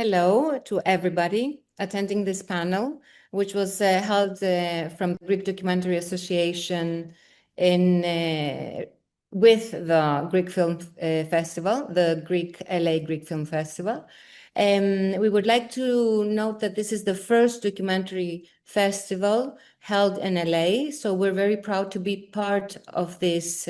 Hello to everybody attending this panel, which was held from the Greek Documentary Association in with the Greek Film Festival, the Greek LA Greek Film Festival. We would like to note that this is the first documentary festival held in LA, so we're very proud to be part of this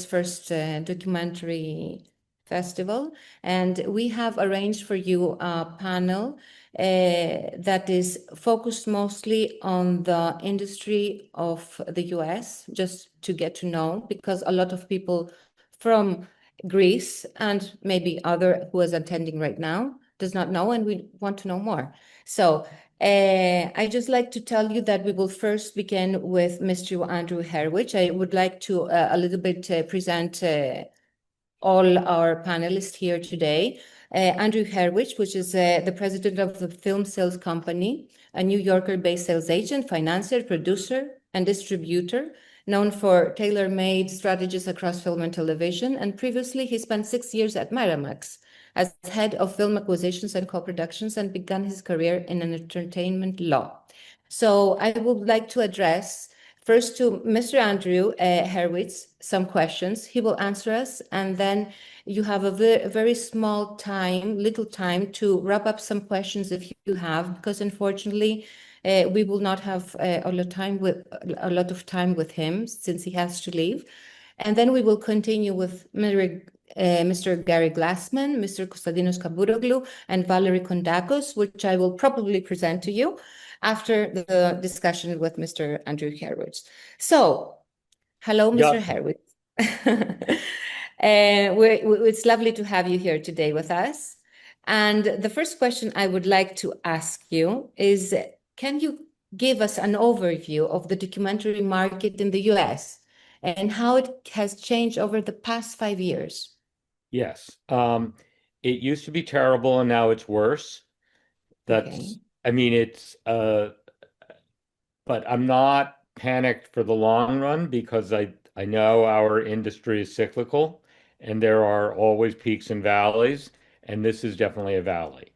first documentary festival. And we have arranged for you a panel that is focused mostly on the industry of the US, just to get to know, because a lot of people from Greece and maybe other who is attending right now does not know, and we want to know more. So I just like to tell you that we will first begin with Mr. Andrew Herwich. I would like to a little bit present all our panelists here today. Andrew Herwich, which is the president of the Film Sales Company, a New Yorker-based sales agent, financier, producer, and distributor, known for tailor-made strategies across film and television. And previously, he spent 6 years at Miramax as head of film acquisitions and co-productions and began his career in entertainment law. So I would like to address first to Mr. Andrew Herwitz some questions. He will answer us, and then you have a very small time, little time to wrap up some questions if you have, because unfortunately we will not have a lot of time with him since he has to leave. And then we will continue with Mr. Gary Glassman, Mr. Konstantinos Kabouroglu, and Valerie Kondakos, which I will probably present to you after the discussion with Mr. Andrew Herwitz. So, hello, Mr. Yeah, Herwitz. It's lovely to have you here today with us. And the first question I would like to ask you is, can you give us an overview of the documentary market in the US and how it has changed over the past 5 years? yes. It used to be terrible and now it's worse. Okay. That's, I mean, but I'm not panicked for the long run because I know our industry is cyclical and there are always peaks and valleys, and this is definitely a valley.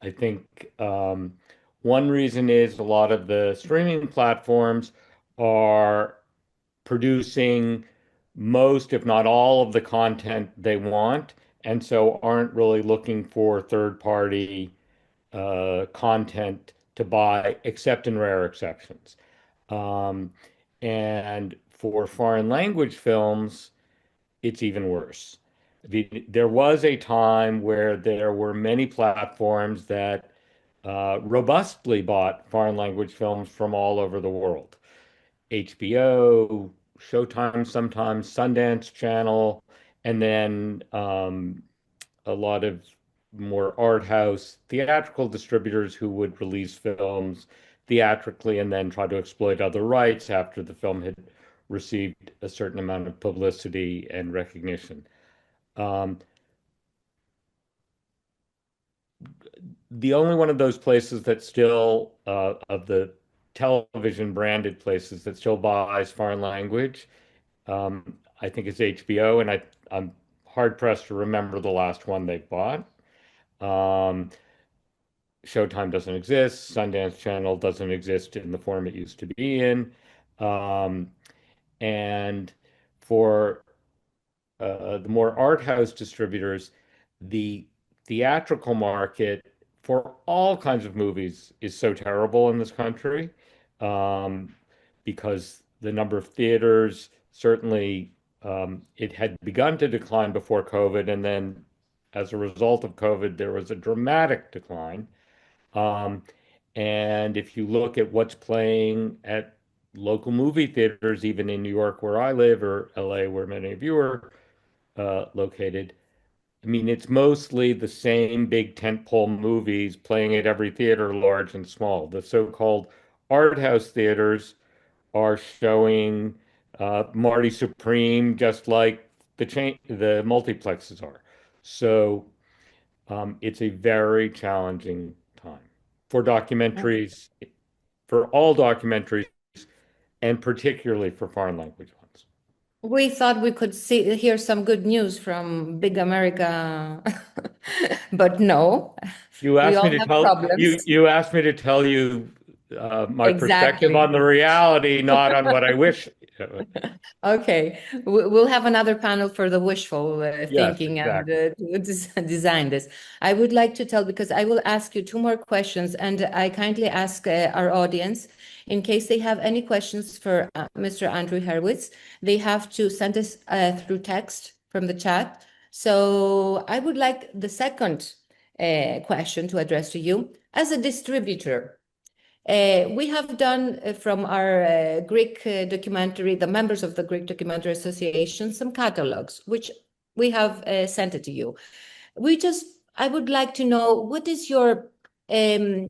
I think one reason is a lot of the streaming platforms are producing most, if not all, of the content they want, and so aren't really looking for third party content to buy, except in rare exceptions. Um, and for foreign language films, it's even worse. There was a time where there were many platforms that robustly bought foreign language films from all over the world. HBO, Showtime, sometimes Sundance Channel, and then a lot of more art house theatrical distributors who would release films theatrically and then try to exploit other rights after the film had received a certain amount of publicity and recognition. Um, the only one of those places that still, of the television branded places that still buys foreign language, I think it's HBO, and I'm hard pressed to remember the last one they bought. Um, Showtime doesn't exist. Sundance Channel doesn't exist in the form it used to be in. Um, and for the more art house distributors, the theatrical market for all kinds of movies is so terrible in this country, um, because the number of theaters certainly, it had begun to decline before COVID, and then as a result of COVID, there was a dramatic decline. Um, and if you look at what's playing at local movie theaters, even in New York, where I live, or LA, where many of you are located, I mean, it's mostly the same big tentpole movies playing at every theater, large and small. The so-called art house theaters are showing Marty Supreme just like the multiplexes are. So it's a very challenging time for documentaries, for all documentaries, and particularly for foreign language ones. We thought we could hear some good news from big America, but no, You we asked me all to have tell you problems. you asked me to tell you my perspective on Exactly. the reality, not on what I wish. Okay, we'll have another panel for the wishful Yes, thinking and exactly. to design this. I would like to tell, because I will ask you two more questions, and I kindly ask our audience, in case they have any questions for Mr. Andrew Herwitz, they have to send us through text from the chat. So I would like the second question to address to you. As a distributor, we have done from our Greek documentary, the members of the Greek Documentary Association, some catalogs, which we have sent it to you. I would like to know um,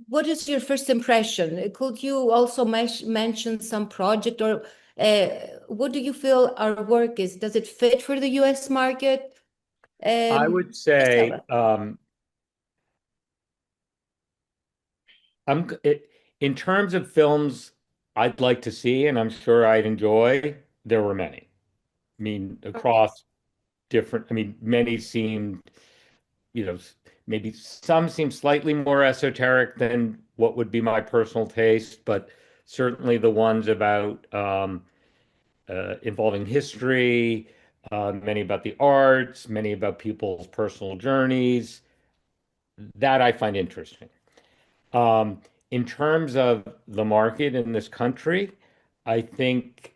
what is your first impression? Could you also mention some project, or what do you feel our work is? Does it fit for the US market? I would Just tell say us. I'm it, in terms of films I'd like to see, and I'm sure I'd enjoy. There were many. I mean, Okay. across different. I mean, many seemed, you know, maybe some seem slightly more esoteric than what would be my personal taste, but certainly the ones about involving history, many about the arts, many about people's personal journeys. That I find interesting. Um, in terms of the market in this country, I think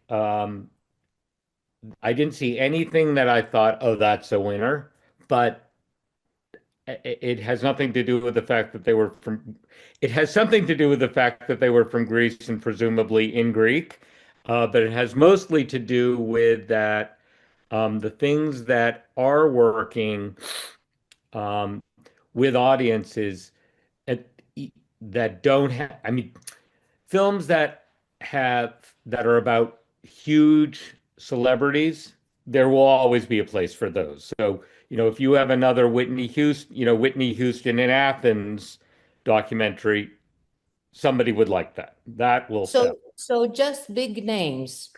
I didn't see anything that I thought, oh, that's a winner. But it has nothing to do with the fact that they were from, it has something to do with the fact that they were from Greece and presumably in Greek. But it has mostly to do with that the things that are working um, with audiences at, that don't have, I mean, films that are about huge celebrities, there will always be a place for those. So, if you have another Whitney Houston in Athens documentary, somebody would like that. That will sell. So just big names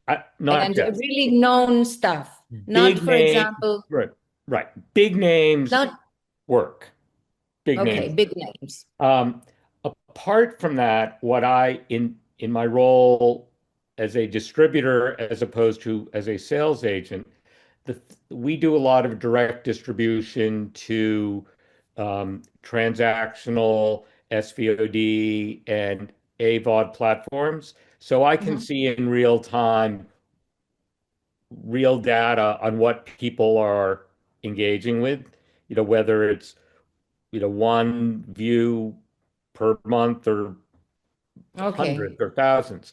Not and just really known stuff. Not, big for name, example, right, right. Big names not work. Big okay, names. big names. Um, Apart from that, what I in my role as a distributor as opposed to as a sales agent, we do a lot of direct distribution to transactional SVOD and AVOD platforms. So I can Mhm. see in real time real data on what people are engaging with, whether it's one view per month or Okay. hundreds or thousands.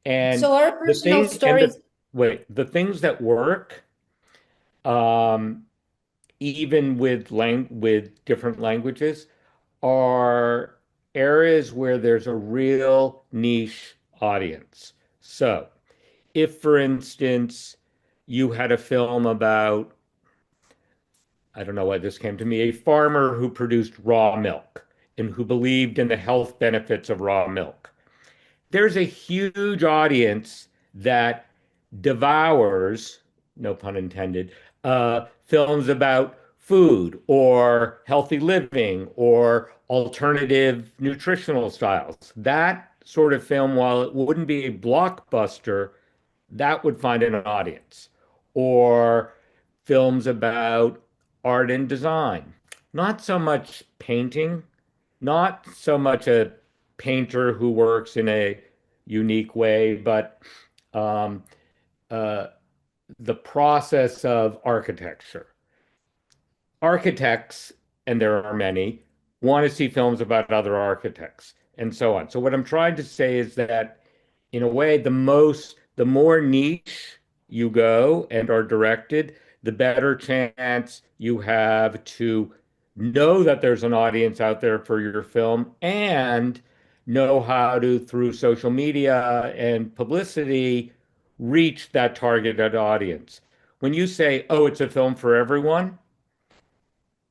And So our the personal thing and stories. the things that work, um, even with different languages, are areas where there's a real niche audience. So, if, for instance, you had a film about, I don't know why this came to me, a farmer who produced raw milk and who believed in the health benefits of raw milk. There's a huge audience that devours, no pun intended, films about food or healthy living or alternative nutritional styles. That sort of film, while it wouldn't be a blockbuster, that would find an audience. Or films about art and design. Not so much painting, not so much a painter who works in a unique way, but um, uh, the process of architecture. Architects, and there are many, want to see films about other architects and so on. So what I'm trying to say is that in a way, the more niche you go and are directed, the better chance you have to know that there's an audience out there for your film and know how to, through social media and publicity, reach that targeted audience. When you say, oh, it's a film for everyone,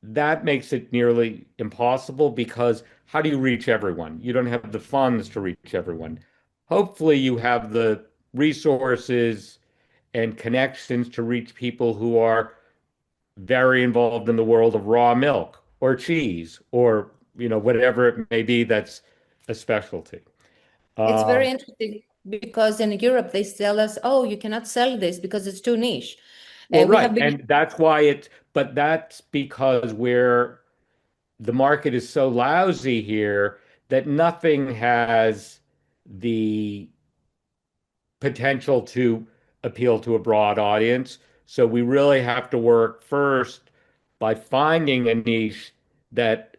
that makes it nearly impossible because how do you reach everyone? You don't have the funds to reach everyone. Hopefully, you have the resources and connections to reach people who are very involved in the world of raw milk or cheese or whatever it may be that's a specialty. It's Uh, very interesting because in Europe they tell us, oh, you cannot sell this because it's too niche. well, We right, have been and that's why but that's because the market is so lousy here that nothing has the potential to appeal to a broad audience. So we really have to work first by finding a niche that,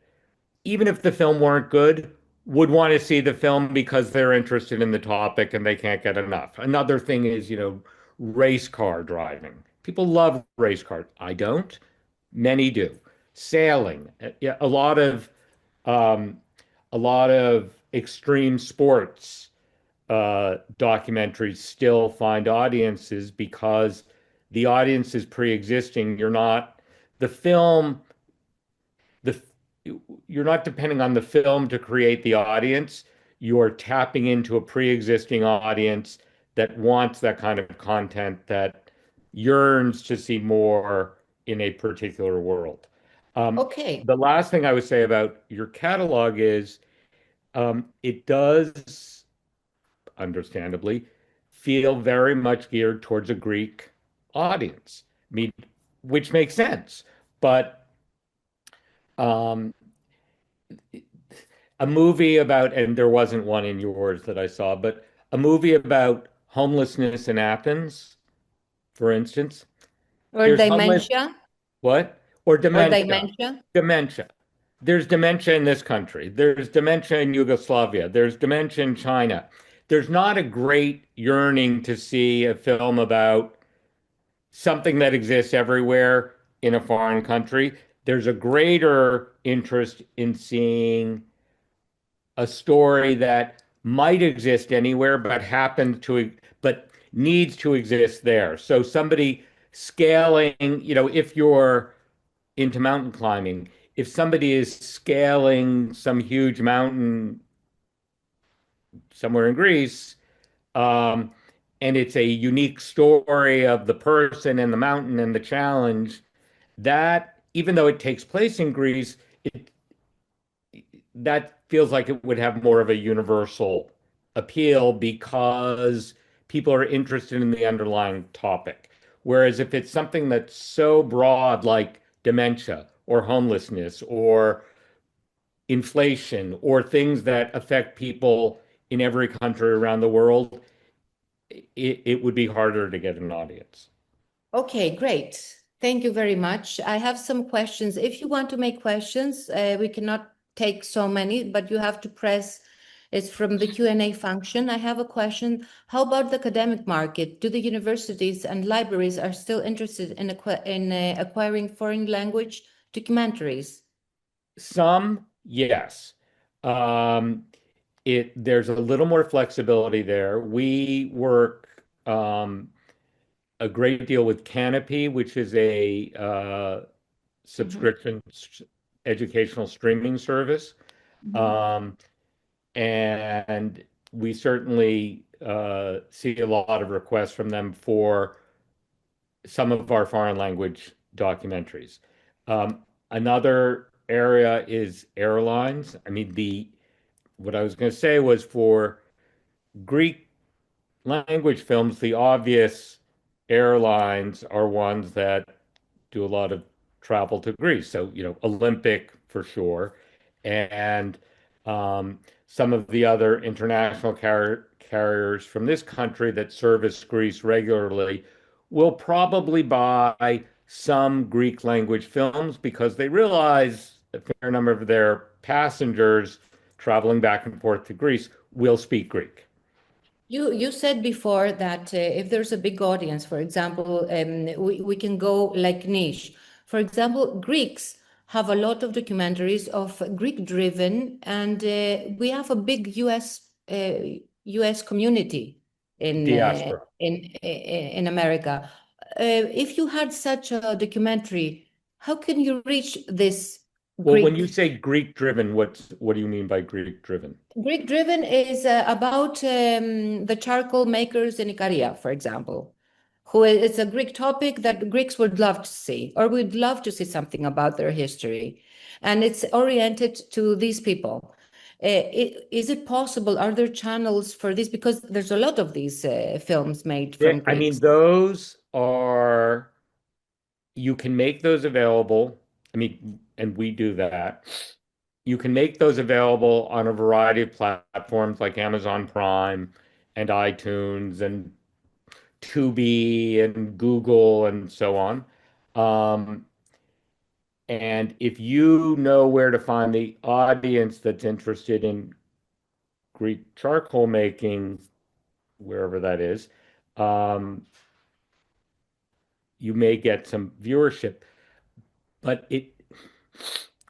even if the film weren't good, would want to see the film because they're interested in the topic and they can't get enough. Another thing is, race car driving. People love race cars. I don't. Many do. Sailing. Yeah, um, a lot of extreme sports documentaries still find audiences because the audience is pre-existing. The film, the you're not depending on the film to create the audience. You're tapping into a pre-existing audience that wants that kind of content, that yearns to see more in a particular world. okay. The last thing I would say about your catalog is it does understandably, feel very much geared towards a Greek audience. I mean, which makes sense. But um, a movie about, and there wasn't one in yours that I saw, but a movie about homelessness in Athens, for instance. Or There's homeless, dementia, what? Or or dementia. dementia. Dementia. There's dementia in this country. There's dementia in Yugoslavia. There's dementia in China. There's not a great yearning to see a film about something that exists everywhere in a foreign country. There's a greater interest in seeing a story that might exist anywhere, but needs to exist there. So somebody scaling, if you're into mountain climbing, if somebody is scaling some huge mountain somewhere in Greece, um, and it's a unique story of the person and the mountain and the challenge, that even though it takes place in Greece, that feels like it would have more of a universal appeal because people are interested in the underlying topic. Whereas if it's something that's so broad, like dementia or homelessness or inflation or things that affect people in every country around the world, it would be harder to get an audience. Okay, great. Thank you very much. I have some questions. If you want to make questions, we cannot take so many, but you have to press. It's from the Q&A function. I have a question. How about the academic market? Do the universities and libraries are still interested in acquiring foreign language documentaries? Some, yes. Um, there's a little more flexibility there. We work a great deal with Canopy, which is a Mhm, subscription educational streaming service. mhm. Um, and we certainly see a lot of requests from them for some of our foreign language documentaries. Another area is airlines. I mean, the what I was going to say was for Greek language films, the obvious airlines are ones that do a lot of travel to Greece. So, Olympic for sure. And some of the other international carriers from this country that service Greece regularly will probably buy some Greek language films because they realize a fair number of their passengers traveling back and forth to Greece will speak Greek. You said before that if there's a big audience, for example, we can go like niche. For example, Greeks have a lot of documentaries of Greek driven, and we have a big US community Diaspora. in America. If you had such a documentary, how can you reach this? Well, when you Greek. say Greek driven, what do you mean by Greek driven? Greek driven is about the charcoal makers in Ikaria, for example, who is a Greek topic that Greeks would love to see, or would love to see something about their history. And it's oriented to these people. Is it possible? Are there channels for this? Because there's a lot of these films made Yeah, from I mean, Greeks. those are, you can make those available. I mean, and we do that. You can make those available on a variety of platforms like Amazon Prime and iTunes and Tubi and Google and so on. Um, and if you know where to find the audience that's interested in Greek charcoal making, wherever that is, um, you may get some viewership. But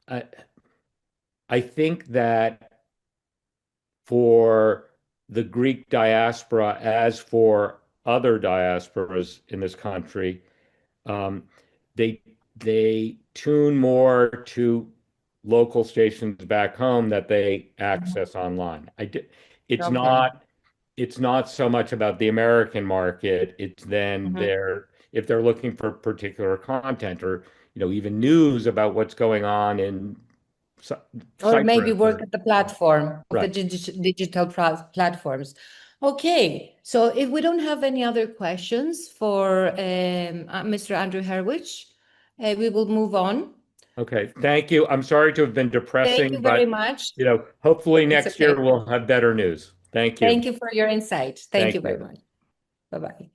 I, I think that for the Greek diaspora, as for other diasporas in this country, um, they they tune more to local stations back home that they Mhm. access online. It's Okay. not so much about the American market. It's then Mhm. if they're looking for particular content or even news about what's going on in Or maybe Cyprus work or at the platform of the right. digital platforms. Okay, so if we don't have any other questions for Mr. Andrew Herwich, we will move on. Okay, thank you. I'm sorry to have been Thank depressing, you very but much. hopefully It's next year okay. we'll have better news. Thank you. Thank you for your insight. Thank you Thank very you. much. Bye-bye.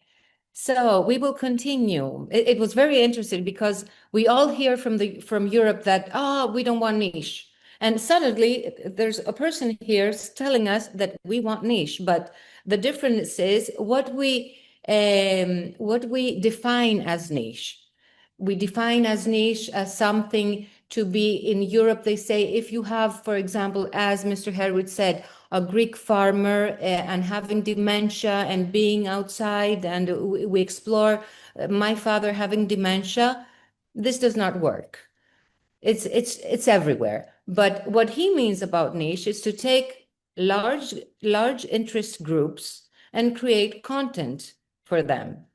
So we will continue. It was very interesting because we all hear from Europe that we don't want niche, and suddenly there's a person here telling us that we want niche. But the difference is what we define as niche. We define as niche as something to be in Europe. They say if you have, for example, as Mr. Herwood said, a Greek farmer and having dementia and being outside, and we explore my father having dementia. This does not work. It's everywhere. But what he means about niche is to take large interest groups and create content for them.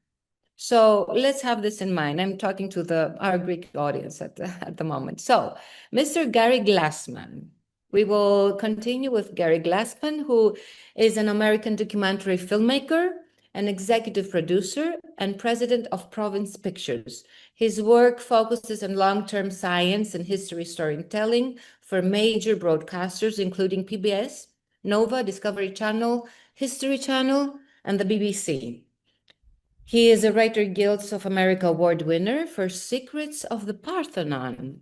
So let's have this in mind. I'm talking to our Greek audience at the moment. So, Mr. Gary Glassman, we will continue with Gary Glassman, who is an American documentary filmmaker, an executive producer, and president of Province Pictures. His work focuses on long-term science and history storytelling for major broadcasters, including PBS, Nova, Discovery Channel, History Channel, and the BBC. He is a Writer Guilds of America Award winner for Secrets of the Parthenon.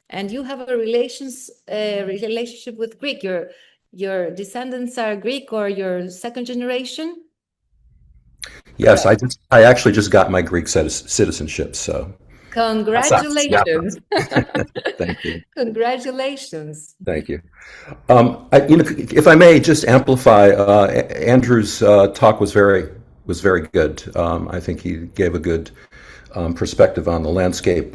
And you have a relationship with Greek. Your descendants are Greek, or your second generation? Yes, Correct. I actually just got my Greek citizenship, so yeah. Congratulations. Thank you, Congratulations. thank you. If I may just amplify, Andrew's talk was very good. I think he gave a good perspective on the landscape.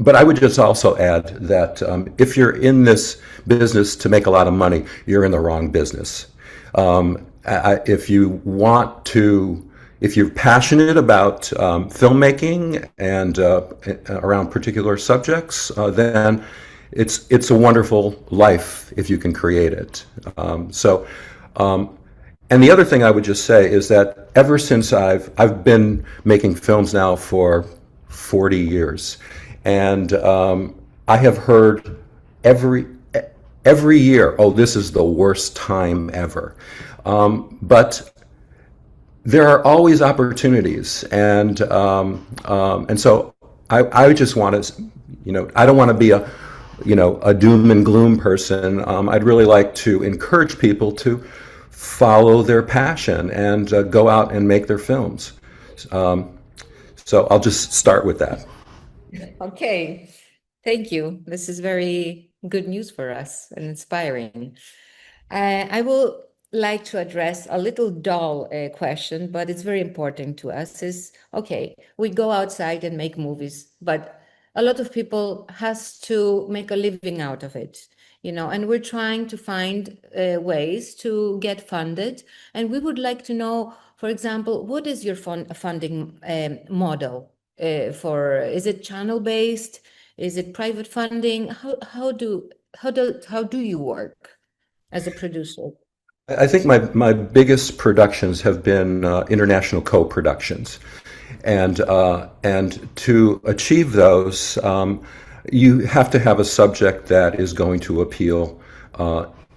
But I would just also add that if you're in this business to make a lot of money, you're in the wrong business. If you want to, if you're passionate about filmmaking and around particular subjects, then it's a wonderful life if you can create it. And the other thing I would just say is that ever since I've been making films now for 40 years, and I have heard every every year, oh, this is the worst time ever. But there are always opportunities, and so I just want to, I don't want to be a doom and gloom person. I'd really like to encourage people to follow their passion and go out and make their films. So I'll just start with that. Okay. Thank you. This is very good news for us and inspiring. I will like to address a little dull question, but it's very important to us. Is okay, we go outside and make movies, but a lot of people has to make a living out of it, and we're trying to find ways to get funded. And we would like to know, for example, what is your funding model is it channel based? Is it private funding? How do you work as a producer? I think my biggest productions have been international co-productions, and to achieve those, you have to have a subject that is going to appeal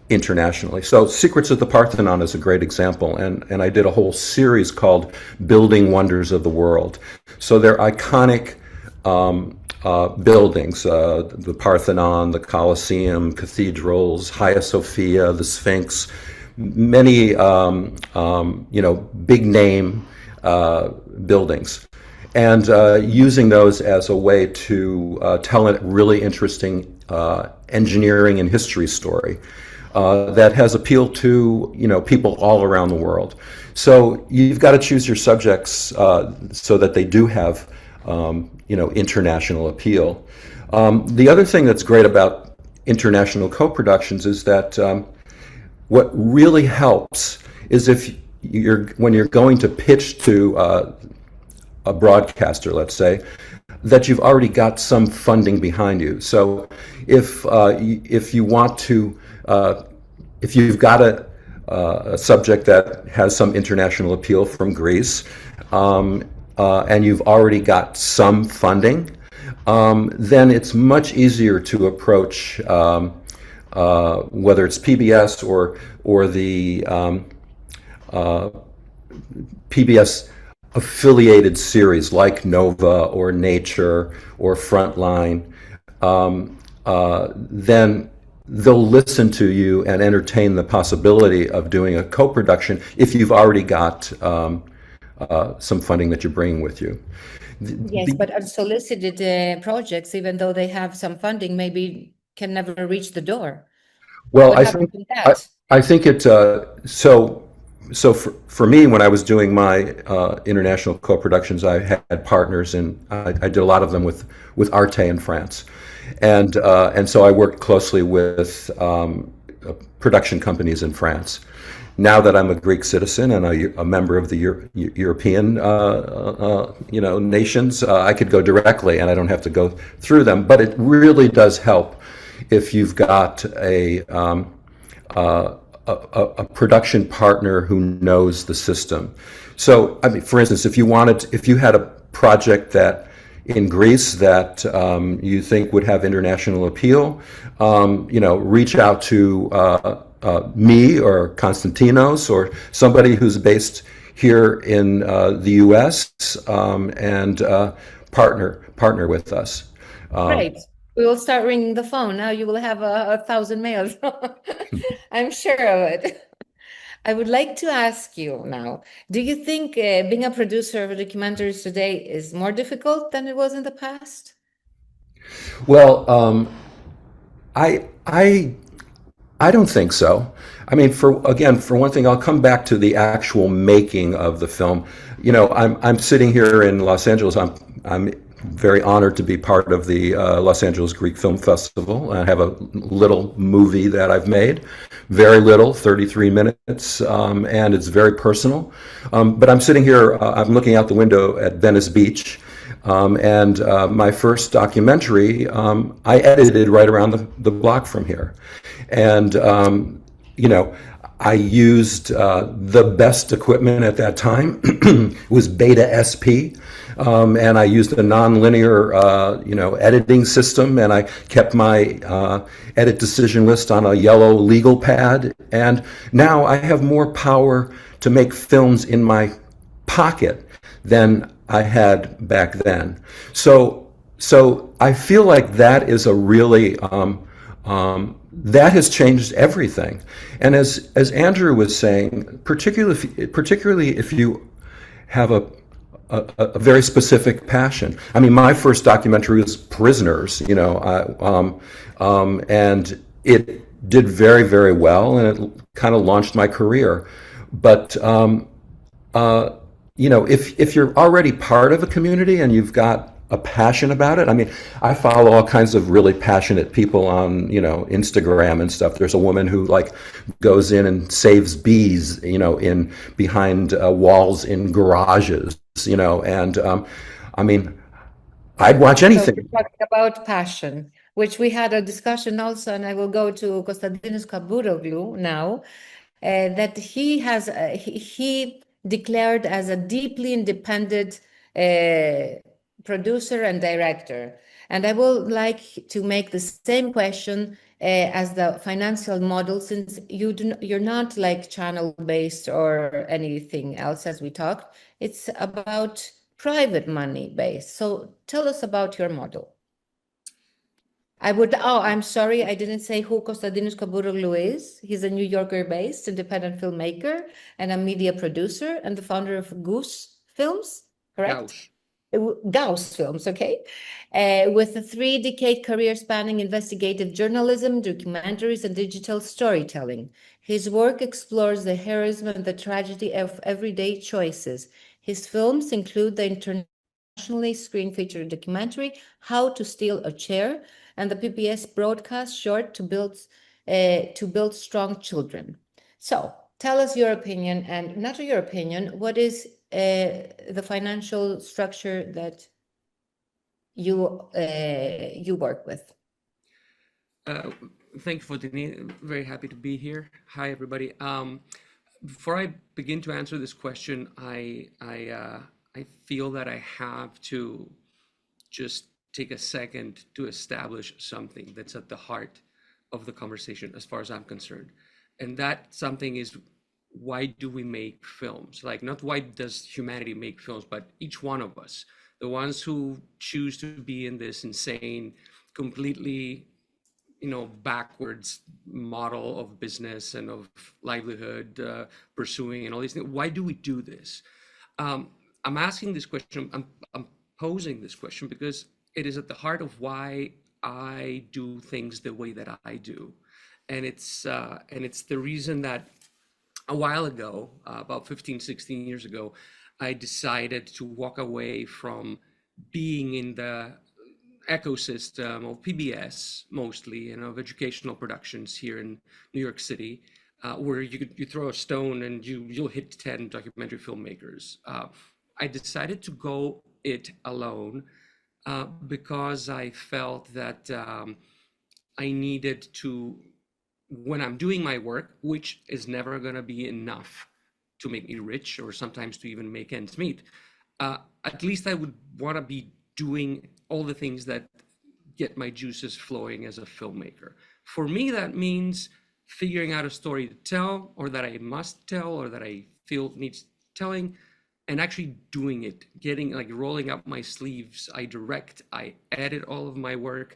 internationally. So Secrets of the Parthenon is a great example, and I did a whole series called Building Wonders of the World. So they're iconic buildings, the Parthenon, the Colosseum, cathedrals, Hagia Sophia, the Sphinx, many big name buildings, and using those as a way to tell a really interesting engineering and history story that has appeal to people all around the world. So you've got to choose your subjects so that they do have international appeal. The other thing that's great about international co-productions is that what really helps is when you're going to pitch to a broadcaster, let's say, that you've already got some funding behind you. So if you want to, if you've got a subject that has some international appeal from Greece, and you've already got some funding, then it's much easier to approach whether it's PBS or the PBS affiliated series like Nova or Nature or Frontline, then they'll listen to you and entertain the possibility of doing a co-production if you've already got some funding that you're bringing with you. Yes, but unsolicited projects, even though they have some funding, maybe can never reach the door. Well, What happens with that? I think it so for me, when I was doing my international co-productions, I had partners, and I did a lot of them with Arte in France, and so I worked closely with production companies in France. Now that I'm a Greek citizen and a member of the European nations, I could go directly, and I don't have to go through them. But it really does help if you've got a production partner who knows the system. So, I mean, for instance, if you had a project that in Greece that you think would have international appeal, reach out to me or Konstantinos or somebody who's based here in the U.S. And partner with us. Great. We will start ringing the phone. Now you will have 1,000 mails. I'm sure of it. I would like to ask you now, do you think being a producer of documentaries today is more difficult than it was in the past? Well, I don't think so. I mean, for one thing, I'll come back to the actual making of the film. I'm sitting here in Los Angeles. I'm very honored to be part of the Los Angeles Greek Film Festival. I have a little movie that I've made, very little, 33 minutes, and it's very personal. But I'm sitting here, I'm looking out the window at Venice Beach, and my first documentary, I edited right around the block from here. And, I used the best equipment at that time. It was Beta SP. And I used a non-linear, editing system, and I kept my edit decision list on a yellow legal pad. And now I have more power to make films in my pocket than I had back then. So I feel like that is a really that has changed everything. And as Andrew was saying, particularly if you have a very specific passion. I mean, my first documentary was Prisoners, and it did very, very well, and it kind of launched my career. But if you're already part of a community and you've got a passion about it. I mean, I follow all kinds of really passionate people on, Instagram and stuff. There's a woman who like goes in and saves bees, in behind walls in garages, and I mean, I'd watch So anything. we're talking about passion, which we had a discussion also, and I will go to Konstantinos Kabouroglu now, that he declared as a deeply independent producer and director. And I would like to make the same question as the financial model, since you're not like channel based or anything else as we talked. It's about private money based. So tell us about your model. I'm sorry, I didn't say who Konstantinos Kabouroglu is. He's a New Yorker-based independent filmmaker and a media producer and the founder of Goose Films, correct? Gauss Films, okay? With a 3-decade career spanning investigative journalism, documentaries, and digital storytelling. His work explores the heroism and the tragedy of everyday choices. His films include the internationally screened feature documentary, How to Steal a Chair, and the PBS broadcast short to build strong children. So tell us your opinion, and not your opinion, what is the financial structure that you work with? Thank you, Fotini. Very happy to be here. Hi, everybody. Before I begin to answer this question, I feel that I have to just take a second to establish something that's at the heart of the conversation, as far as I'm concerned. And that something is, why do we make films? Like, not why does humanity make films, but each one of us, the ones who choose to be in this insane, completely, backwards model of business and of livelihood, pursuing and all these things. Why do we do this? I'm asking this question, I'm posing this question because it is at the heart of why I do things the way that I do. And it's the reason that a while ago, about 15, 16 years ago, I decided to walk away from being in the ecosystem of PBS mostly and of educational productions here in New York City, where you throw a stone and you'll hit 10 documentary filmmakers. I decided to go it alone because I felt that I needed to, when I'm doing my work, which is never going to be enough to make me rich or sometimes to even make ends meet, at least I would want to be doing all the things that get my juices flowing as a filmmaker. For me, that means figuring out a story to tell, or that I must tell, or that I feel needs telling, and actually doing it, rolling up my sleeves. I direct, I edit all of my work.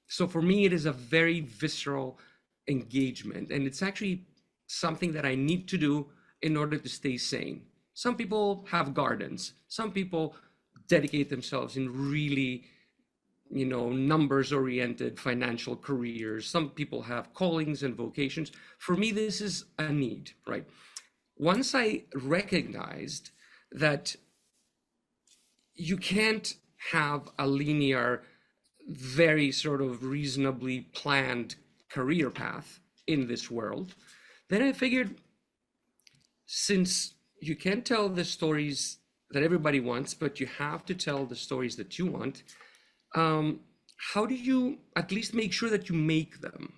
So for me, it is a very visceral engagement, and it's actually something that I need to do in order to stay sane. Some people have gardens. Some people dedicate themselves in really, numbers-oriented financial careers. Some people have callings and vocations. For me, this is a need, right? Once I recognized that you can't have a linear, very sort of reasonably planned career path in this world, then I figured, since you can't tell the stories that everybody wants, but you have to tell the stories that you want, how do you at least make sure that you make them?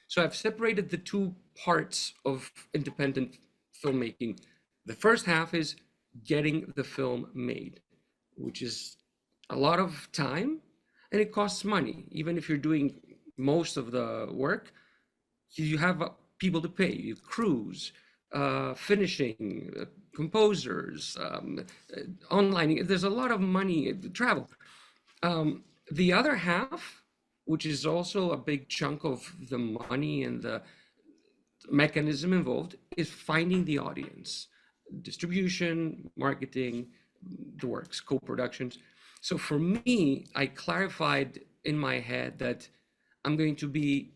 So I've separated the two parts of independent filmmaking. The first half is getting the film made, which is a lot of time and it costs money. Even if you're doing most of the work, you have people to pay, you have crews, finishing, composers, online. There's a lot of money, travel. The other half, which is also a big chunk of the money and the mechanism involved, is finding the audience, distribution, marketing, the works, co-productions. So for me, I clarified in my head that I'm going to be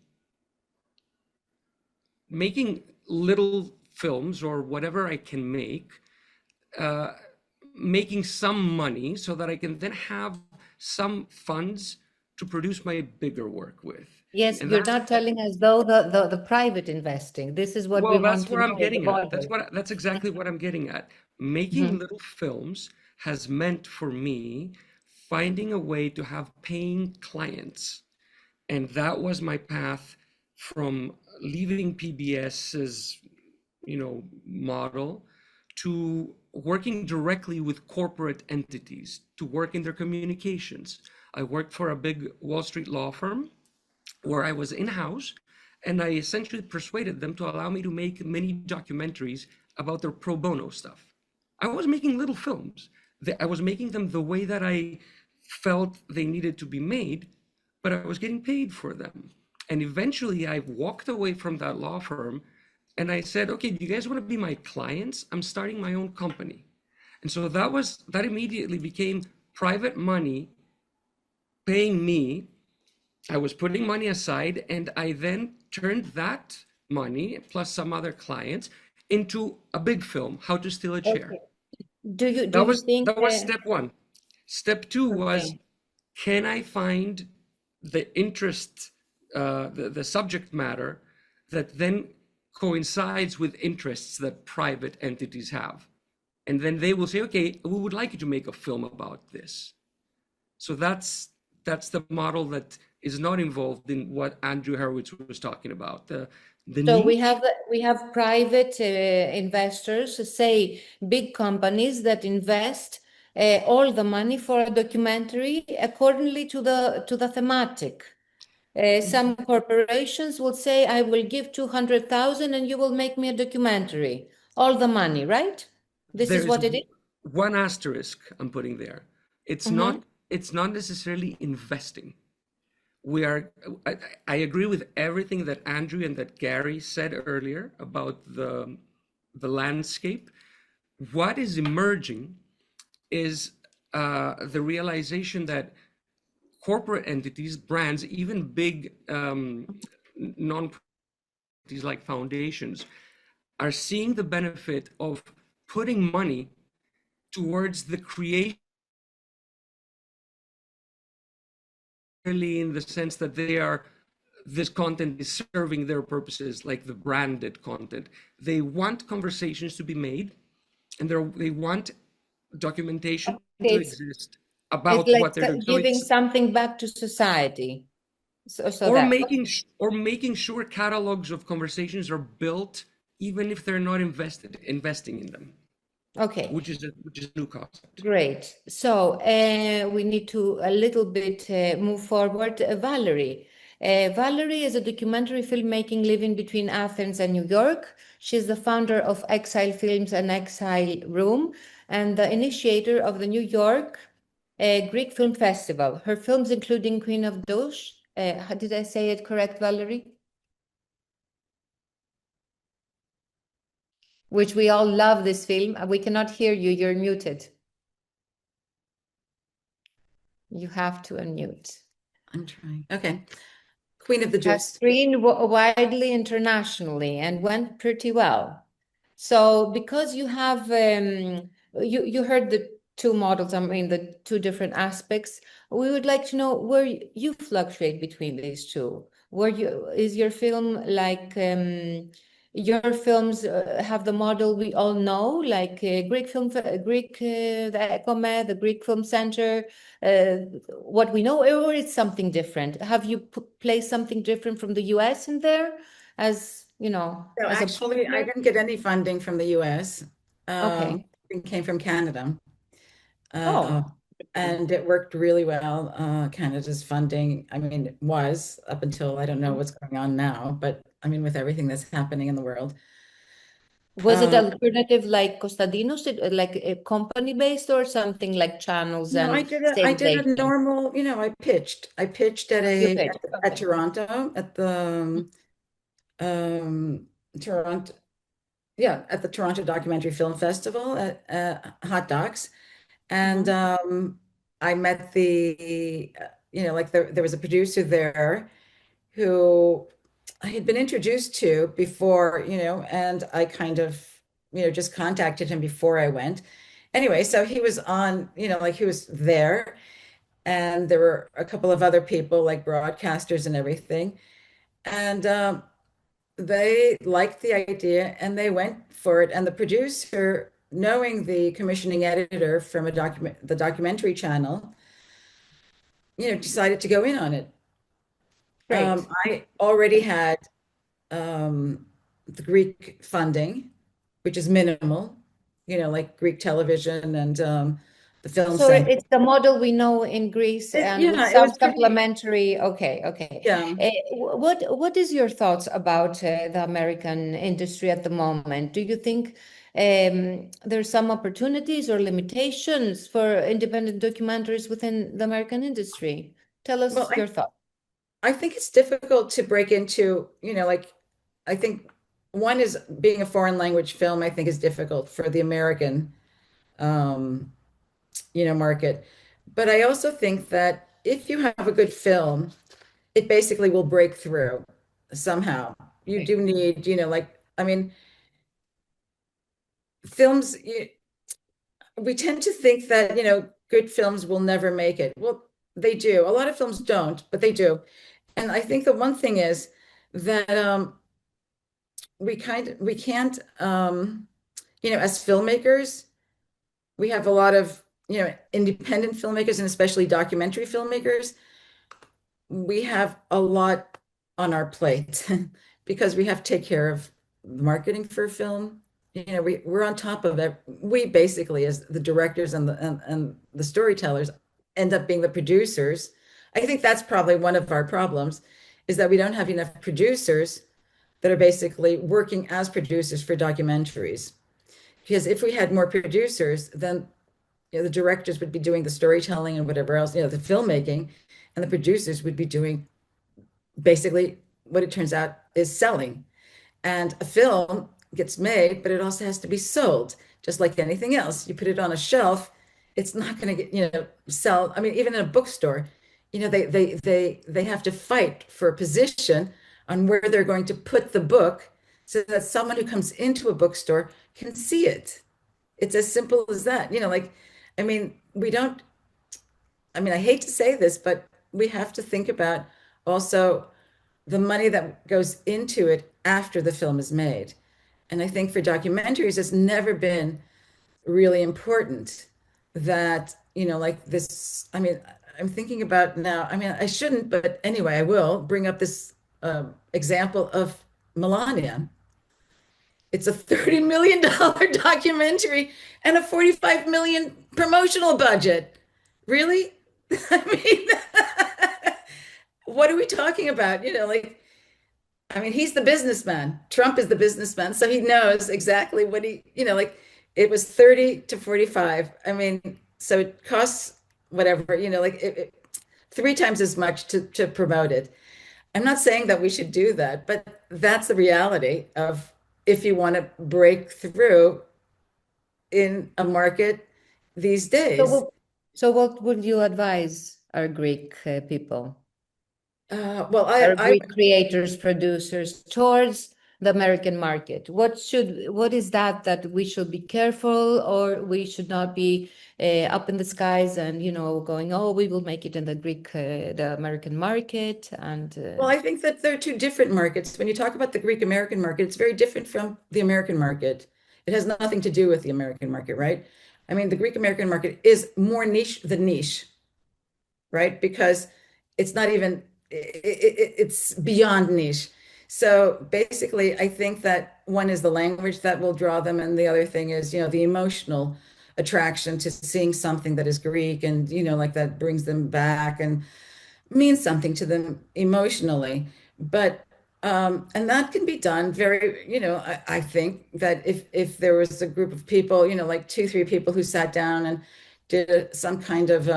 making little films or whatever I can make, making some money so that I can then have some funds to produce my bigger work with. Yes, And you're not telling us though the private investing. This is what we well, that's want to where I'm know, the getting at. border. That's exactly what I'm getting at. Making little films has meant for me finding a way to have paying clients. And that was my path from leaving PBS's, model to working directly with corporate entities to work in their communications. I worked for a big Wall Street law firm where I was in-house, and I essentially persuaded them to allow me to make mini documentaries about their pro bono stuff. I was making little films. I was making them the way that I felt they needed to be made, but I was getting paid for them. And eventually I walked away from that law firm and I said, okay, do you guys want to be my clients? I'm starting my own company. And so that immediately became private money paying me. I was putting money aside, and I then turned that money plus some other clients into a big film, How to Steal a Chair. Okay. Do you think That was step one. Step two was, okay. can I find the interest, the subject matter that then coincides with interests that private entities have? And then they will say, okay, we would like you to make a film about this. So that's the model that is not involved in what Andrew Horowitz was talking about. The So niche. we have private investors, say big companies that invest all the money for a documentary accordingly to the thematic. Some corporations will say, I will give 200,000 and you will make me a documentary. All the money, right? This is There's what it is? one asterisk I'm putting there. It's Mm-hmm. not necessarily investing. I agree with everything that Andrew and that Gary said earlier about the landscape. What is emerging is the realization that corporate entities, brands, even big non-entities like foundations, are seeing the benefit of putting money towards the creation, in the sense that this content is serving their purposes, like the branded content. They want conversations to be made, and they want documentation to It's exist it's about like what they're doing. So giving it's something back to society. So or that making sure catalogs of conversations are built, even if they're not investing in them, okay. which is a new concept. Great. So we need to a little bit move forward. Valerie. Valerie is a documentary filmmaking living between Athens and New York. She's the founder of Exile Films and Exile Room and the initiator of the New York Greek Film Festival. Her films, including Queen of Dosh. How did I say it correct, Valerie? Which we all love this film. We cannot hear you. You're muted. You have to unmute. I'm trying. Okay. Queen of the Has Juice. screened widely internationally and went pretty well. So because you have you heard the two models, I mean the two different aspects, we would like to know where you fluctuate between these two. Where is your film like your films have the model we all know, like Greek the ECOME, the Greek Film Center, uh, what we know, or it's something different? Have you placed something different from the US in there, as you know, So as a actually, I partner? didn't get any funding from the US. Okay. It came from Canada. Oh, And it worked really well. Canada's funding, I mean, it was up until I don't know what's going on now, but I mean, with everything that's happening in the world. was it alternative like Costadinos, like a company based or something like channels No, and I state did a agent? normal, I pitched. I pitched You pitched. at Okay. Toronto at the Toronto, yeah, at the Toronto Documentary Film Festival at Hot Docs. And I met there was a producer there who I had been introduced to before, and I kind of, just contacted him before I went. Anyway, so he was on, like he was there. and there were a couple of other people like broadcasters and everything. And they liked the idea and they went for it. And the producer, knowing the commissioning editor from the documentary channel, decided to go in on it. Great. I already had the Greek funding, which is minimal, like Greek television and the film So center. it's the model we know in Greece and with Yeah, it some was pretty, supplementary. Okay, okay. yeah. What is your thoughts about the American industry at the moment? Do you think there's some opportunities or limitations for independent documentaries within the American industry? Tell Well, us your thoughts. I think it's difficult to break into, like, I think one is being a foreign language film, I think is difficult for the American, um, market. But I also think that if you have a good film, it basically will break through somehow. You Okay. do need, like, I mean, films, we tend to think that, good films will never make it. Well, they do. A lot of films don't, but they do. And I think the one thing is that we can't as filmmakers, we have a lot of, independent filmmakers and especially documentary filmmakers. We have a lot on our plate because we have to take care of marketing for a film. We're on top of it. We basically, as the directors and the storytellers, end up being the producers. I think that's probably one of our problems, is that we don't have enough producers that are basically working as producers for documentaries. Because if we had more producers, then the directors would be doing the storytelling and whatever else, the filmmaking, and the producers would be doing basically what it turns out is selling. And a film gets made, but it also has to be sold, just like anything else. You put it on a shelf, it's not going to get, sell. I mean, even in a bookstore, they have to fight for a position on where they're going to put the book so that someone who comes into a bookstore can see it. It's as simple as that. Like, I mean, we don't, I mean, I hate to say this, but we have to think about also the money that goes into it after the film is made. And I think for documentaries, it's never been really important that, like this. I mean, I'm thinking about now, I mean, I shouldn't, but anyway, I will bring up this example of Melania. It's a $30 million documentary and a 45 million promotional budget. Really? I mean, what are we talking about? Like, I mean, he's the businessman. Trump is the businessman, so he knows exactly what like it was 30 to 45. I mean, so it costs whatever, like three times as much to promote it. I'm not saying that we should do that, but that's the reality of if you want to break through in a market these So, days. so what would you advise our Greek people? Well, Our Greek creators, producers towards the American market? What is that we should be careful or we should not be up in the skies and going, oh, we will make it in the American market and well, I think that they're two different markets. When you talk about the Greek American market, it's very different from the American market. It has nothing to do with the American market, right? I mean, the Greek American market is more niche than niche, right? Because it's not even, it's beyond niche. So basically, I think that one is the language that will draw them, and the other thing is, the emotional attraction to seeing something that is Greek and, like that brings them back and means something to them emotionally. But and that can be done very, I think that if there was a group of people, like two, three people who sat down and did some kind of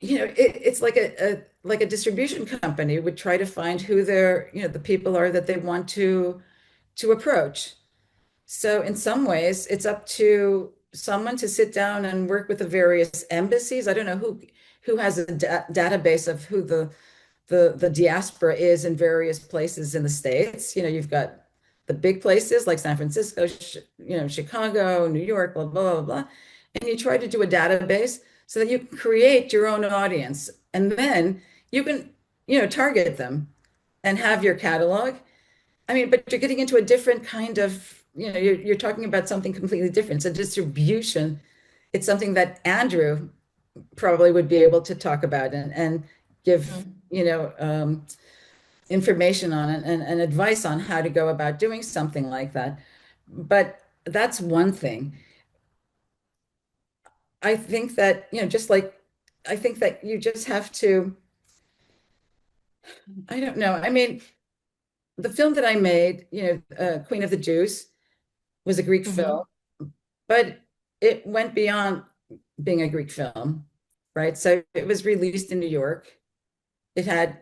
it's like a distribution company would try to find who their, the people are that they want to approach. So in some ways, it's up to someone to sit down and work with the various embassies. I don't know who has a database of who the diaspora is in various places in the States. You've got the big places like San Francisco, Chicago, New York, blah, blah, blah, blah. And you try to do a database so that you can create your own audience, and then you can, target them and have your catalog. I mean, but you're getting into a different kind of, you're talking about something completely different. So distribution, it's something that Andrew probably would be able to talk about and give, information on it and advice on how to go about doing something like that. But that's one thing. I think that, I think that you just have to, I don't know. I mean, the film that I made, Queen of the Jews, was a Greek film, but it went beyond being a Greek film, right? So it was released in New York. It had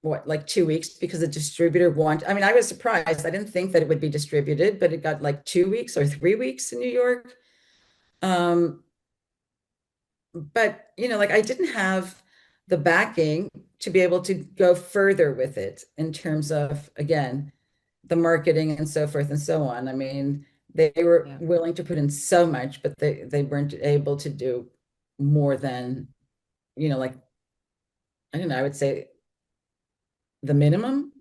like 2 weeks because the distributor wanted. I mean, I was surprised. I didn't think that it would be distributed, but it got like 2 weeks or 3 weeks in New York. But like I didn't have the backing to be able to go further with it in terms of, again, the marketing and so forth and so on. I mean, they were willing to put in so much, but they weren't able to do more than, like, I don't know, I would say the minimum,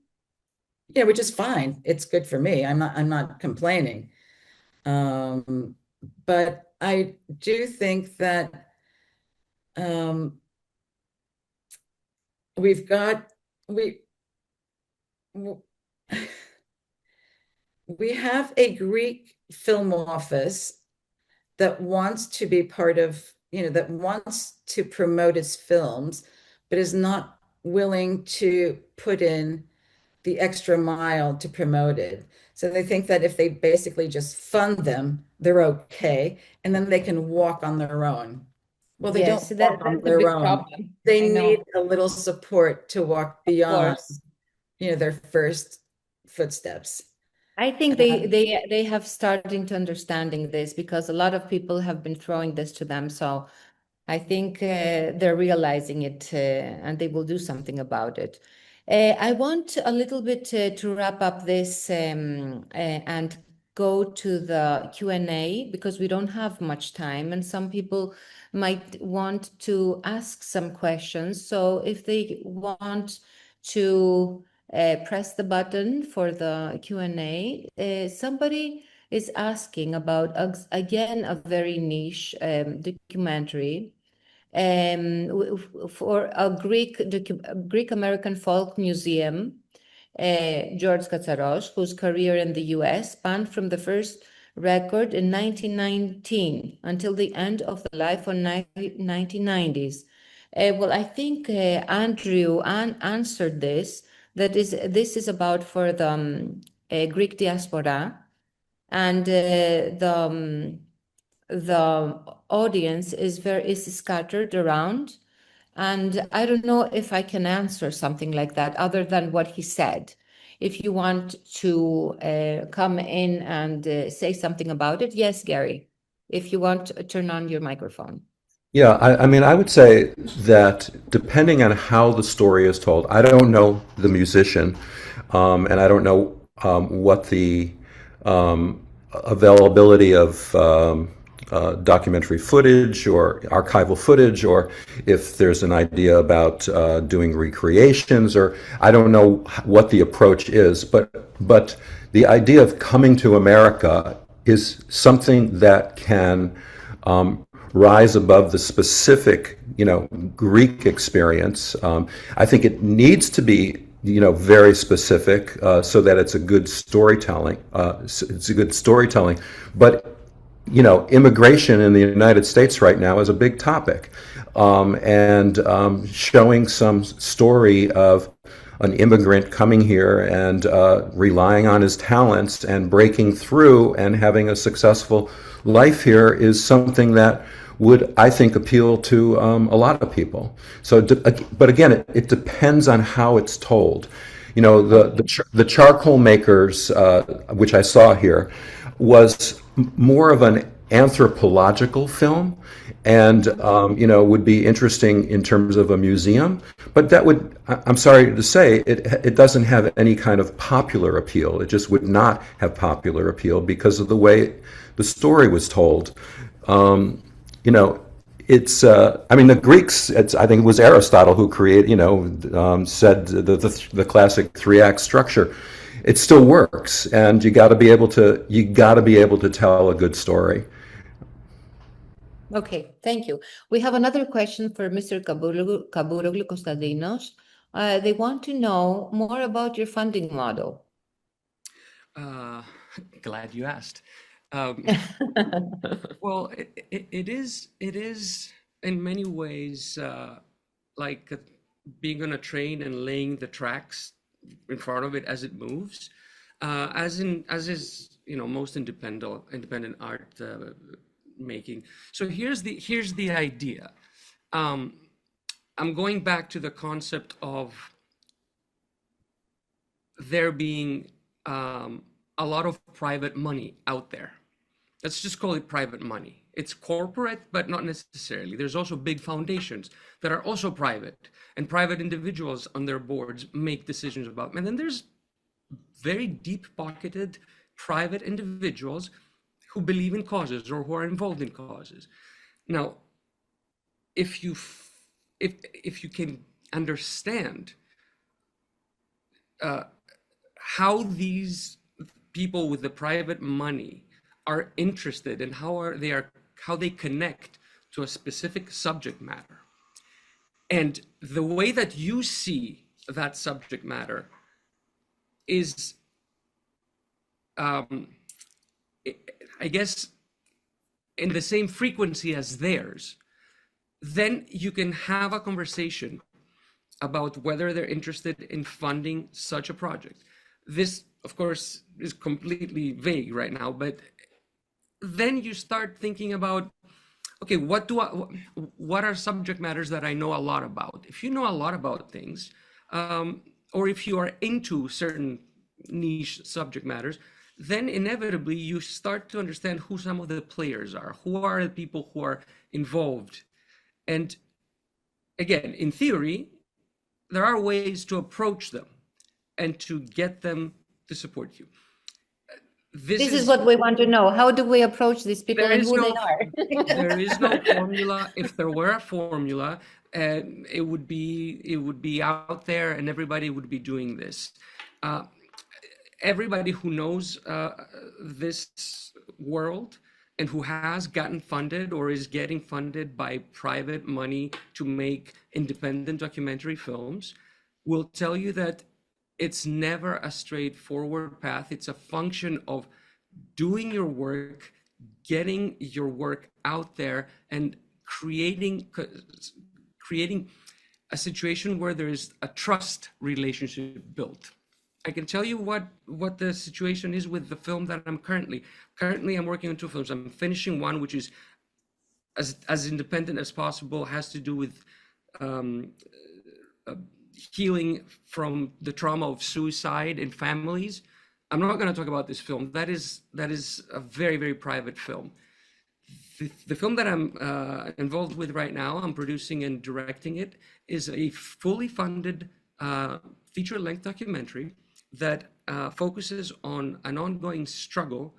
which is fine. It's good for me. I'm not complaining. But I do think that we have a Greek film office that wants to be part of, that wants to promote its films, but is not willing to put in the extra mile to promote it. So they think that if they basically just fund them, they're okay, and then they can walk on their own. Well, they don't walk on their own. They need a little support to walk beyond, their first footsteps. I think they have starting to understanding this because a lot of people have been throwing this to them. So I think they're realizing it and they will do something about it. I want a little bit to wrap up this and go to the Q&A because we don't have much time and some people might want to ask some questions. So if they want to press the button for the Q&A. Somebody is asking about, again, a very niche documentary for a Greek American folk museum, George Katsaros, whose career in the US spanned from the first record in 1919 until the end of the life of 1990s. Well, I think Andrew answered this. This is about for the Greek diaspora, and the audience is scattered around, and I don't know if I can answer something like that other than what he said. If you want to come in and say something about it, yes, Gary. If you want, turn on your microphone. Yeah, I mean, I would say that depending on how the story is told, I don't know the musician, and I don't know what the availability of documentary footage or archival footage, or if there's an idea about doing recreations, or I don't know what the approach is, but the idea of coming to America is something that can rise above the specific, Greek experience. I think it needs to be, very specific so that it's a good storytelling. But immigration in the United States right now is a big topic, and showing some story of an immigrant coming here and relying on his talents and breaking through and having a successful life here is something that would, I think, appeal to a lot of people. So, but again, it depends on how it's told. The charcoal makers, which I saw here, was more of an anthropological film, and would be interesting in terms of a museum. But that would, I'm sorry to say, it doesn't have any kind of popular appeal. It just would not have popular appeal because of the way the story was told. it's I mean the Greeks. I think it was Aristotle who created, said the classic three-act structure. It still works, and you got to be able to tell a good story. Okay, thank you. We have another question for Mr. Kaburoglu Konstantinos. They want to know more about your funding model. Glad you asked. Well, it is in many ways like being on a train and laying the tracks in front of it as it moves, as is most independent art making. So here's the idea. I'm going back to the concept of there being a lot of private money out there. Let's just call it private money. It's corporate, but not necessarily. There's also big foundations that are also private, and private individuals on their boards make decisions about. And then there's very deep-pocketed private individuals who believe in causes or who are involved in causes. Now, if you can understand how these people with the private money are interested and how they connect to a specific subject matter, and the way that you see that subject matter is, I guess, in the same frequency as theirs, then you can have a conversation about whether they're interested in funding such a project. This, of course, is completely vague right now, but then you start thinking about, okay, what are subject matters that I know a lot about? If you know a lot about things, or if you are into certain niche subject matters, then inevitably you start to understand who some of the players are, who are the people who are involved. And again, in theory, there are ways to approach them and to get them to support you. This is what we want to know. How do we approach these people and who they are? There is no formula. If there were a formula, it would be out there and everybody would be doing this. Everybody who knows this world and who has gotten funded or is getting funded by private money to make independent documentary films will tell you that it's never a straightforward path. It's a function of doing your work, getting your work out there, and creating a situation where there is a trust relationship built. I can tell you what the situation is with the film that I'm currently I'm working on two films. I'm finishing one which is as independent as possible, has to do with healing from the trauma of suicide in families. I'm not going to talk about this film. That is a very, very private film. The film that I'm involved with right now, I'm producing and directing it, is a fully funded feature-length documentary that focuses on an ongoing struggle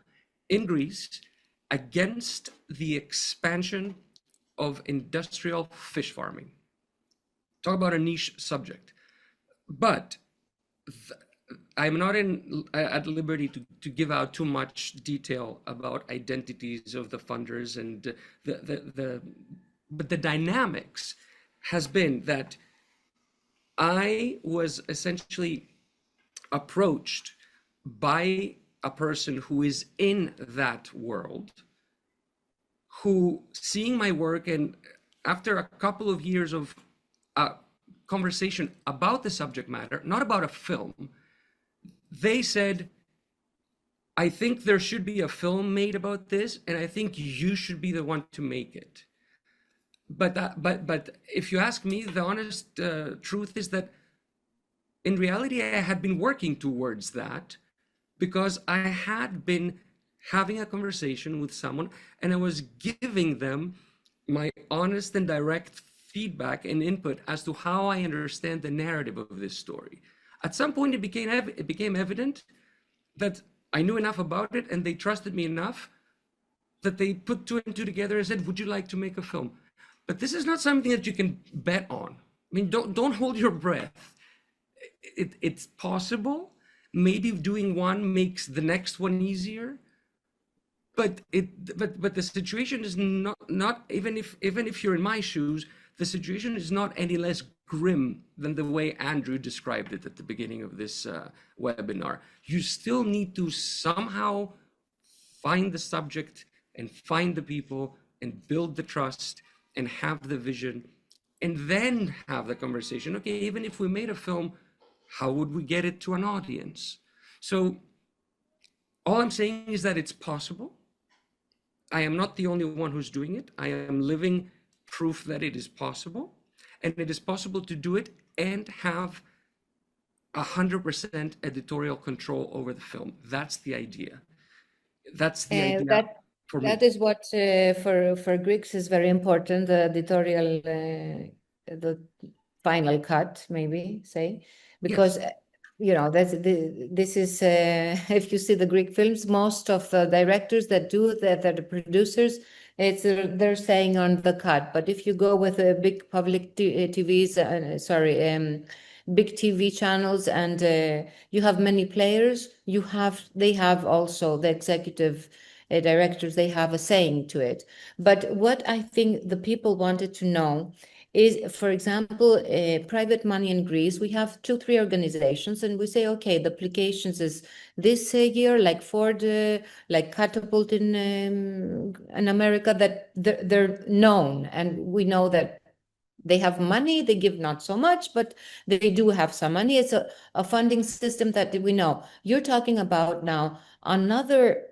in Greece against the expansion of industrial fish farming. Talk about a niche subject. But I'm not at liberty to give out too much detail about identities of the funders, and but the dynamics has been that I was essentially approached by a person who is in that world, who, seeing my work, and after a couple of years of conversation about the subject matter, not about a film, they said, I think there should be a film made about this, and I think you should be the one to make it. But if you ask me, the honest truth is that in reality, I had been working towards that because I had been having a conversation with someone and I was giving them my honest and direct feedback and input as to how I understand the narrative of this story. At some point, it became evident that I knew enough about it and they trusted me enough that they put two and two together and said, would you like to make a film? But this is not something that you can bet on. I mean, don't hold your breath. It's possible. Maybe doing one makes the next one easier, but the situation is not even if you're in my shoes, the situation is not any less grim than the way Andrew described it at the beginning of this webinar. You still need to somehow find the subject and find the people and build the trust and have the vision and then have the conversation. Okay, even if we made a film, how would we get it to an audience? So all I'm saying is that it's possible. I am not the only one who's doing it. I am living proof that it is possible, and it is possible to do it and have 100% editorial control over the film. That's the idea. That's the idea That for me. that is what for Greeks is very important, the editorial, the final cut, maybe say, because you know this is if you see the Greek films, most of the directors that do that, the producers, it's they're saying on the cut. But if you go with a big public TVs, big TV channels, and you have many players, they have also the executive directors, they have a saying to it. But what I think the people wanted to know is, for example, private money in Greece, we have 2-3 organizations, and we say, okay, the applications is this year, like Ford, like Catapult in America, that they're known, and we know that they have money, they give not so much, but they do have some money. It's a funding system that we know. You're talking about now another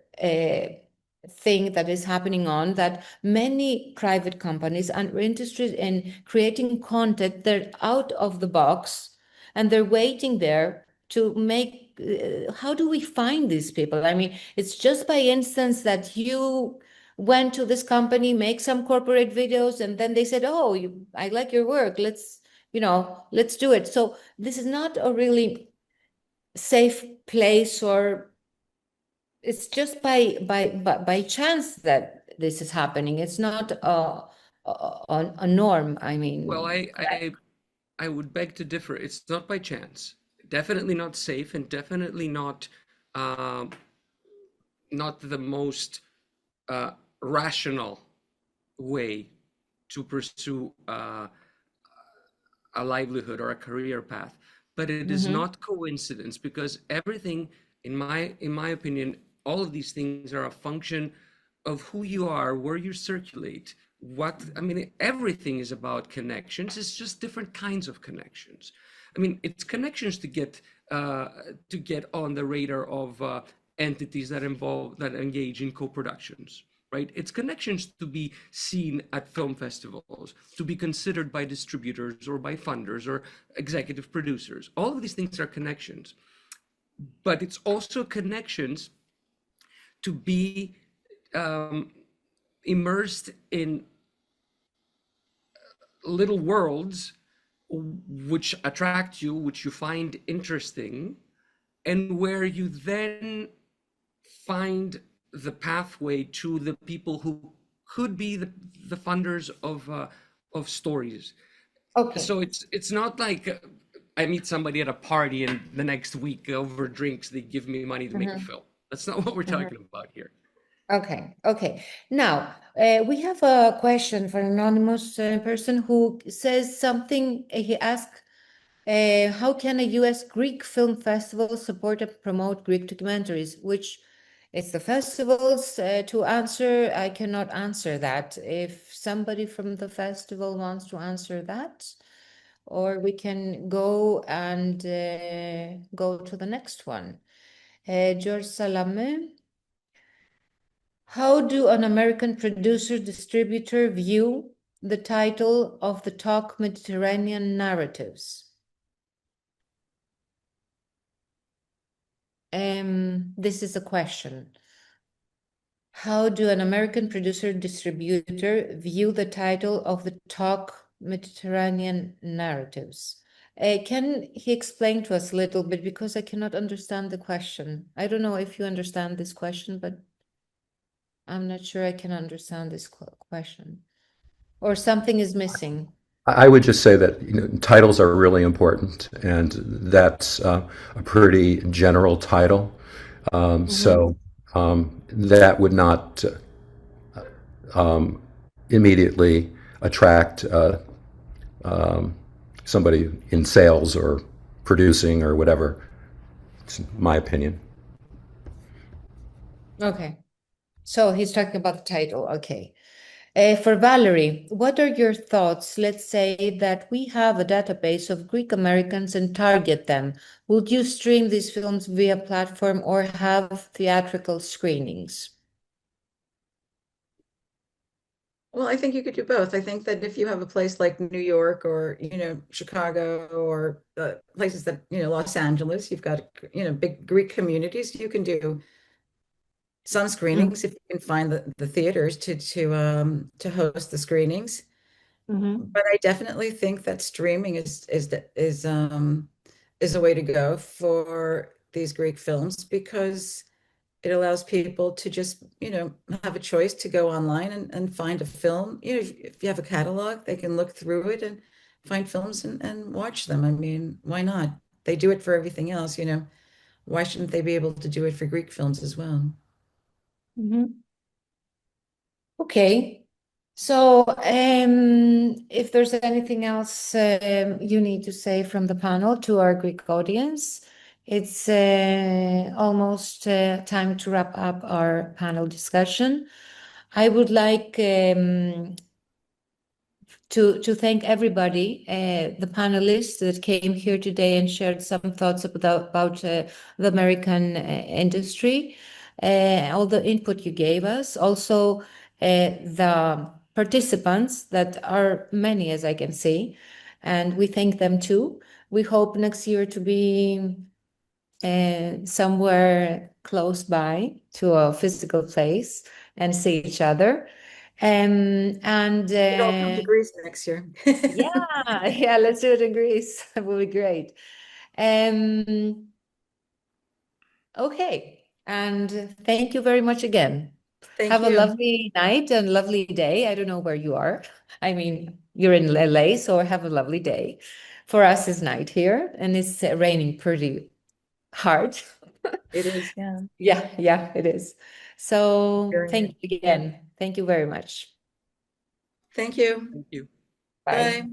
thing that is happening on that many private companies are interested in creating content. They're out of the box and they're waiting there to make, how do we find these people? I mean, it's just by instance that you went to this company, make some corporate videos, and then they said, oh, I like your work, let's do it. So this is not a really safe place, or it's just by chance that this is happening. It's not a norm. I mean, Well, I would beg to differ. It's not by chance. Definitely not safe, and definitely um, not the most rational way to pursue a livelihood or a career path. But it is not coincidence, because everything, in my opinion, all of these things are a function of who you are, where you circulate. I mean, everything is about connections. It's just different kinds of connections. I mean, it's connections to get on the radar of entities that engage in co-productions, right? It's connections to be seen at film festivals, to be considered by distributors or by funders or executive producers. All of these things are connections, but it's also connections to be immersed in little worlds which attract you, which you find interesting, and where you then find the pathway to the people who could be the funders of stories. okay. So it's not like I meet somebody at a party and the next week over drinks they give me money to make a film. That's not what we're talking about here. Okay. Now, we have a question for an anonymous person who says something. He asked, how can a US Greek film festival support and promote Greek documentaries? Which it's the festivals to answer. I cannot answer that. If somebody from the festival wants to answer that, or we can go and go to the next one. George Salame. How do an American producer distributor view the title of the talk Mediterranean Narratives? This is a question. How do an American producer distributor view the title of the talk Mediterranean Narratives? Can he explain to us a little bit, because I cannot understand the question. I don't know if you understand this question, but I'm not sure I can understand this question. or something is missing? I would just say that titles are really important, and that's a pretty general title. So that would not immediately attract somebody in sales or producing or whatever. It's my opinion. Okay. So he's talking about the title. Okay. For Valerie, what are your thoughts? Let's say that we have a database of Greek Americans and target them. Would you stream these films via platform or have theatrical screenings? Well, I think you could do both. I think that if you have a place like New York or, Chicago or places that, Los Angeles, you've got, big Greek communities, you can do some screenings if you can find the theaters to host the screenings. But I definitely think that streaming is a way to go for these Greek films because it allows people to just, have a choice to go online and find a film. If you have a catalog, they can look through it and find films and watch them. I mean, why not? They do it for everything else, Why shouldn't they be able to do it for Greek films as well? Okay. So, if there's anything else you need to say from the panel to our Greek audience, it's almost time to wrap up our panel discussion. I would like to thank everybody, the panelists that came here today and shared some thoughts about the American industry, all the input you gave us, also the participants that are many, as I can see, and we thank them too. We hope next year to be somewhere close by to a physical place and see each other. And It all come to Greece next year. yeah, let's do it in Greece. That would be great. Um, okay, and thank you very much again. Thank Have a you. lovely night and lovely day. I don't know where you are. I mean, you're in LA, so have a lovely day. For us, it's night here, and it's raining pretty hard. It is, yeah. Yeah, it is. So Hearing thank it. you again. Thank you very much. Thank you. Thank you. Bye. Bye.